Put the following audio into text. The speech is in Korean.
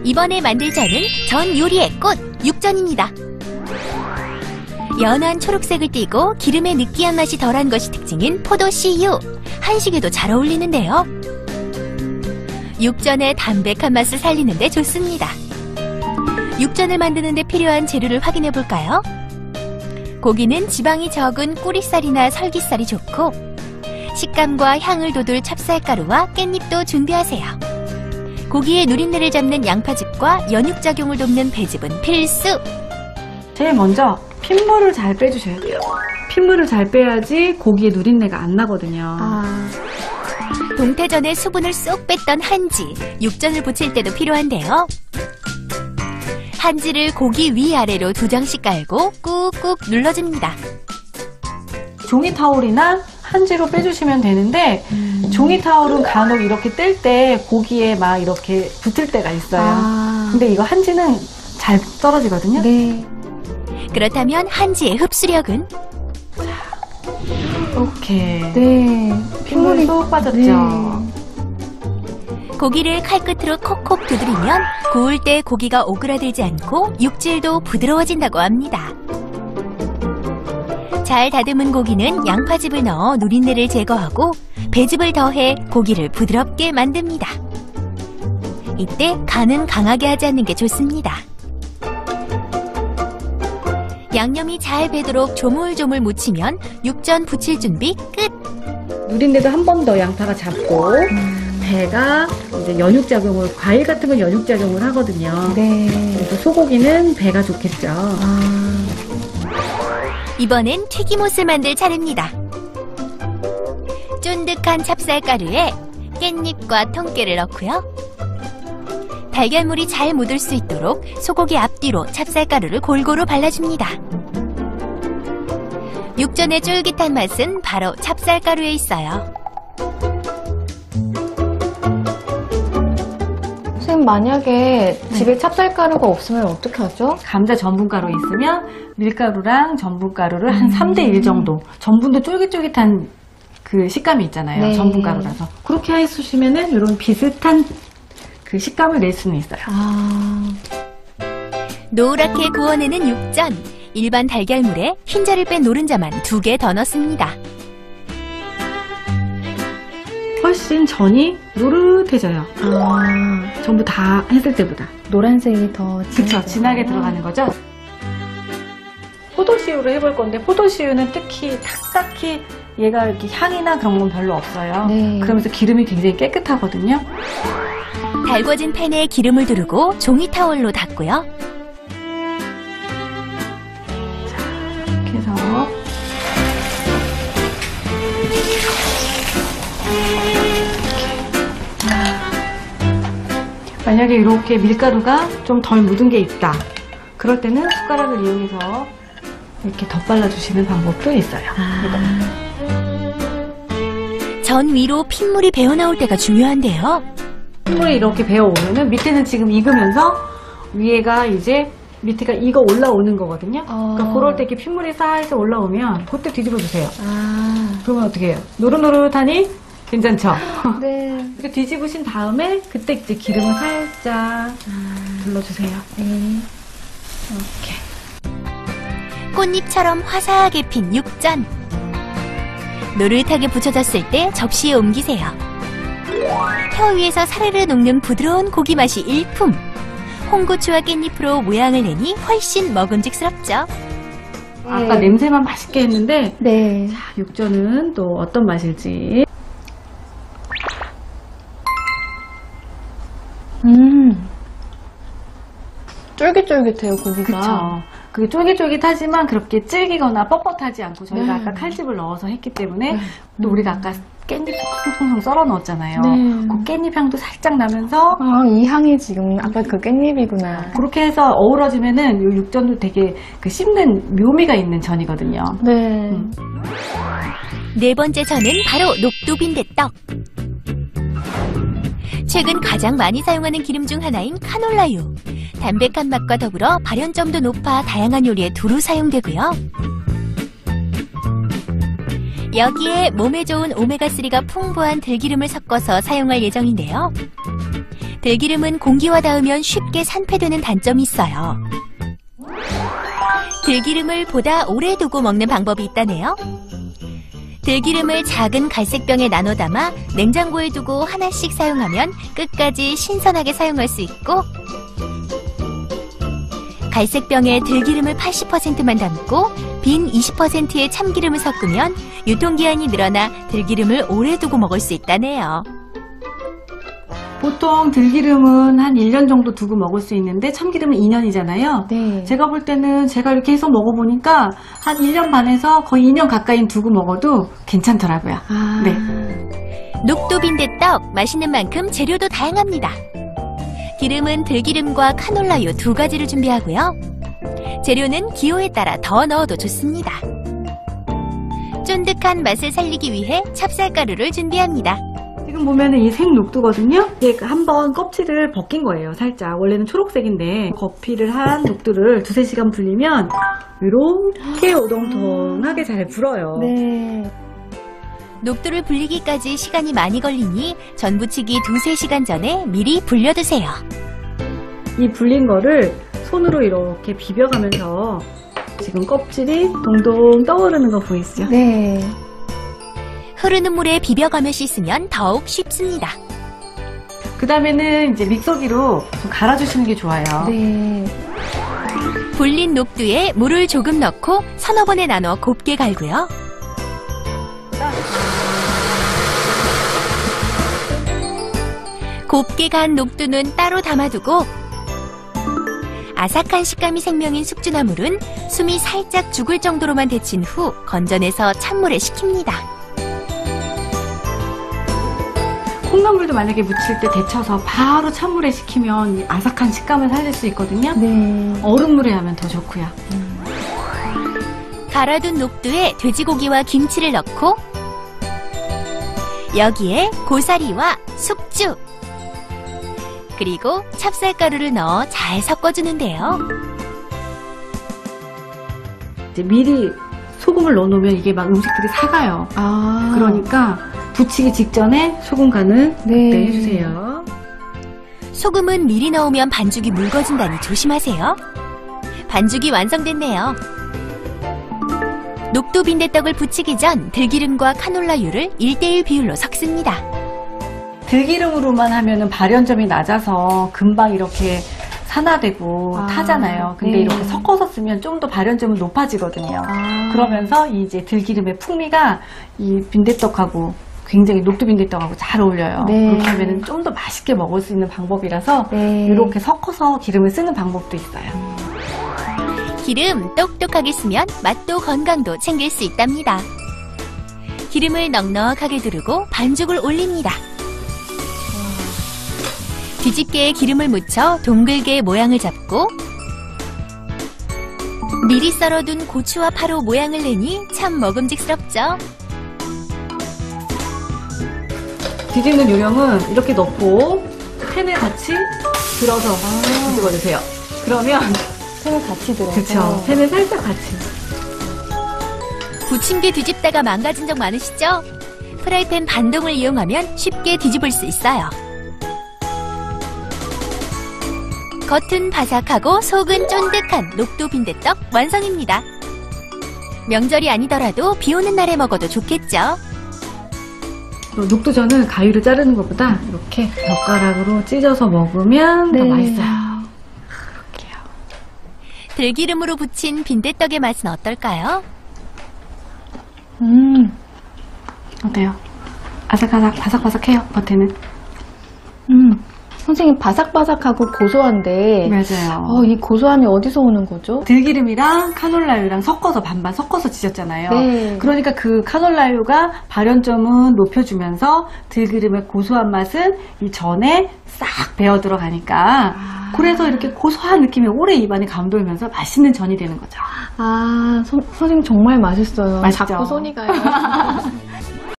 이번에 만들 전은 전 요리의 꽃, 육전입니다. 연한 초록색을 띠고 기름의 느끼한 맛이 덜한 것이 특징인 포도씨유. 한식에도 잘 어울리는데요. 육전의 담백한 맛을 살리는 데 좋습니다. 육전을 만드는 데 필요한 재료를 확인해 볼까요? 고기는 지방이 적은 꼬리살이나 설기살이 좋고, 식감과 향을 돋울 찹쌀가루와 깻잎도 준비하세요. 고기의 누린내를 잡는 양파즙과 연육작용을 돕는 배즙은 필수! 제일 먼저 핏물을 잘 빼주셔야 돼요. 핏물을 잘 빼야지 고기의 누린내가 안 나거든요. 동태전에 수분을 쏙 뺐던 한지, 육전을 부칠 때도 필요한데요. 한지를 고기 위아래로 2장씩 깔고 꾹꾹 눌러줍니다. 종이 타올이나 한지로 빼주시면 되는데 종이 타올은 간혹 이렇게 뗄 때 고기에 막 이렇게 붙을 때가 있어요. 근데 이거 한지는 잘 떨어지거든요. 네. 그렇다면 한지의 흡수력은? 이렇게. 네. 핏물이 쏙 빠졌죠. 네. 고기를 칼끝으로 콕콕 두드리면 구울 때 고기가 오그라들지 않고 육질도 부드러워진다고 합니다. 잘 다듬은 고기는 양파즙을 넣어 누린내를 제거하고 배즙을 더해 고기를 부드럽게 만듭니다. 이때 간은 강하게 하지 않는 게 좋습니다. 양념이 잘 배도록 조물조물 무치면 육전 부칠 준비 끝! 누린내도 한 번 더 양파가 잡고 배가 이제 연육작용을, 과일 같은 건 연육작용을 하거든요. 네. 그래서 소고기는 배가 좋겠죠. 이번엔 튀김옷을 만들 차례입니다. 쫀득한 찹쌀가루에 깻잎과 통깨를 넣고요. 달걀물이 잘 묻을 수 있도록 소고기 앞뒤로 찹쌀가루를 골고루 발라줍니다. 육전의 쫄깃한 맛은 바로 찹쌀가루에 있어요. 선생님, 만약에 집에 찹쌀가루가 없으면 어떻게 하죠? 감자 전분가루 있으면 밀가루랑 전분가루를 한 3대1 정도. 전분도 쫄깃쫄깃한 그 식감이 있잖아요. 네. 전분가루라서. 그렇게 해주시면은 이런 비슷한 그 식감을 낼 수는 있어요. 노랗게 구워내는 육전. 일반 달걀물에 흰자를 뺀 노른자만 2개 더 넣습니다. 훨씬 전이 노릇해져요. 전부 다 했을 때보다. 노란색이 더 그쵸, 진하게 들어가는 거죠. 포도씨유를 해볼 건데 포도씨유는 특히 딱히 얘가 이렇게 향이나 그런 건 별로 없어요. 네. 그러면서 기름이 굉장히 깨끗하거든요. 달궈진 팬에 기름을 두르고 종이 타월로 닦고요. 이렇게 해서 만약에 이렇게 밀가루가 좀 덜 묻은 게 있다. 그럴 때는 숟가락을 이용해서 이렇게 덧발라 주시는 방법도 있어요. 전 위로 핏물이 배어나올 때가 중요한데요. 핏물이 이렇게 배어오면은 밑에는 지금 익으면서 위에가 이제 밑에가 익어 올라오는 거거든요. 그러니까 그럴 때 이렇게 핏물이 살짝 올라오면 그때 뒤집어 주세요. 그러면 어떻게 해요? 노릇노릇하니 괜찮죠? 네. 이렇게 뒤집으신 다음에 그때 이제 기름을 살짝 둘러주세요. 네. 이렇게. 꽃잎처럼 화사하게 핀 육전. 노릇하게 붙여졌을 때 접시에 옮기세요. 혀 위에서 사르르 녹는 부드러운 고기 맛이 일품. 홍고추와 깻잎으로 모양을 내니 훨씬 먹음직스럽죠. 아까 냄새만 맛있게 했는데 네. 자, 육전은 또 어떤 맛일지. 쫄깃쫄깃해요, 고기가. 그쵸. 그게 쫄깃쫄깃하지만 그렇게 질기거나 뻣뻣하지 않고 저희가 네. 아까 칼집을 넣어서 했기 때문에 네. 또 우리가 아까 깻잎 송송 썰어 넣었잖아요. 네. 그 깻잎 향도 살짝 나면서 이 향이 지금 아까 그 깻잎이구나. 그렇게 해서 어우러지면은 이 육전도 되게 그 씹는 묘미가 있는 전이거든요. 네. 네 번째 전은 바로 녹두빈대떡. 최근 가장 많이 사용하는 기름 중 하나인 카놀라유. 담백한 맛과 더불어 발연점도 높아 다양한 요리에 두루 사용되고요. 여기에 몸에 좋은 오메가3가 풍부한 들기름을 섞어서 사용할 예정인데요. 들기름은 공기와 닿으면 쉽게 산패되는 단점이 있어요. 들기름을 보다 오래 두고 먹는 방법이 있다네요. 들기름을 작은 갈색병에 나눠 담아 냉장고에 두고 하나씩 사용하면 끝까지 신선하게 사용할 수 있고, 갈색병에 들기름을 80%만 담고 빈 20%의 참기름을 섞으면 유통기한이 늘어나 들기름을 오래 두고 먹을 수 있다네요. 보통 들기름은 한 1년 정도 두고 먹을 수 있는데 참기름은 2년이잖아요. 네. 제가 볼 때는 제가 이렇게 해서 먹어보니까 한 1년 반에서 거의 2년 가까이 두고 먹어도 괜찮더라고요. 네. 녹두 빈대떡 맛있는 만큼 재료도 다양합니다. 기름은 들기름과 카놀라유 두 가지를 준비하고요. 재료는 기호에 따라 더 넣어도 좋습니다. 쫀득한 맛을 살리기 위해 찹쌀가루를 준비합니다. 지금 보면은 이 생녹두거든요. 이게 한번 껍질을 벗긴 거예요. 살짝. 원래는 초록색인데 거피를 한 녹두를 2-3시간 불리면 이렇게 오동통하게 잘 불어요. 네. 녹두를 불리기까지 시간이 많이 걸리니 전 부치기 2-3시간 전에 미리 불려두세요. 이 불린 거를 손으로 이렇게 비벼가면서 지금 껍질이 동동 떠오르는 거 보이시죠? 네. 흐르는 물에 비벼가며 씻으면 더욱 쉽습니다. 그 다음에는 이제 믹서기로 좀 갈아주시는 게 좋아요. 네. 불린 녹두에 물을 조금 넣고 서너 번에 나눠 곱게 갈고요. 곱게 간 녹두는 따로 담아두고, 아삭한 식감이 생명인 숙주나물은 숨이 살짝 죽을 정도로만 데친 후 건져내서 찬물에 식힙니다. 콩나물도 만약에 무칠 때 데쳐서 바로 찬물에 식히면 이 아삭한 식감을 살릴 수 있거든요. 네. 얼음물에 하면 더 좋고요. 갈아둔 녹두에 돼지고기와 김치를 넣고 여기에 고사리와 숙주 그리고 찹쌀가루를 넣어 잘 섞어주는데요. 이제 미리 소금을 넣어놓으면 이게 막 음식들이 사가요. 아. 그러니까 부치기 직전에 소금 간을 네. 해주세요. 소금은 미리 넣으면 반죽이 묽어진다니 조심하세요. 반죽이 완성됐네요. 녹두 빈대떡을 부치기 전 들기름과 카놀라유를 1:1 비율로 섞습니다. 들기름으로만 하면은 발연점이 낮아서 금방 이렇게 산화되고 타잖아요. 근데 네. 이렇게 섞어서 쓰면 좀 더 발연점은 높아지거든요. 아. 그러면서 이제 들기름의 풍미가 이 빈대떡하고 굉장히 녹두 빈대떡하고 잘 어울려요. 네. 그렇게 하면 좀 더 맛있게 먹을 수 있는 방법이라서 네. 이렇게 섞어서 기름을 쓰는 방법도 있어요. 기름 똑똑하게 쓰면 맛도 건강도 챙길 수 있답니다. 기름을 넉넉하게 두르고 반죽을 올립니다. 뒤집개에 기름을 묻혀 동글게 모양을 잡고 미리 썰어둔 고추와 파로 모양을 내니 참 먹음직스럽죠. 뒤집는 요령은 이렇게 넣고 팬에 같이 들어서 뒤집어주세요. 그러면 팬을 같이 들어서. 그쵸. 팬을 살짝 같이. 부침개 뒤집다가 망가진 적 많으시죠? 프라이팬 반동을 이용하면 쉽게 뒤집을 수 있어요. 겉은 바삭하고 속은 쫀득한 녹두 빈대떡 완성입니다. 명절이 아니더라도 비 오는 날에 먹어도 좋겠죠? 녹두전은 가위로 자르는 것보다 이렇게 젓가락으로 찢어서 먹으면 더 맛있어요. 그럴게요. 들기름으로 부친 빈대떡의 맛은 어떨까요? 어때요? 아삭아삭 바삭바삭해요, 겉에는. 선생님, 바삭바삭하고 고소한데. 맞아요. 이 고소함이 어디서 오는 거죠? 들기름이랑 카놀라유랑 섞어서 반반 섞어서 지졌잖아요. 네. 그러니까 그 카놀라유가 발연점은 높여주면서 들기름의 고소한 맛은 이 전에 싹 배어 들어가니까 그래서 이렇게 고소한 느낌이 오래 입안에 감돌면서 맛있는 전이 되는 거죠. 선생님 정말 맛있어요. 맛있죠? 자꾸 손이 가요.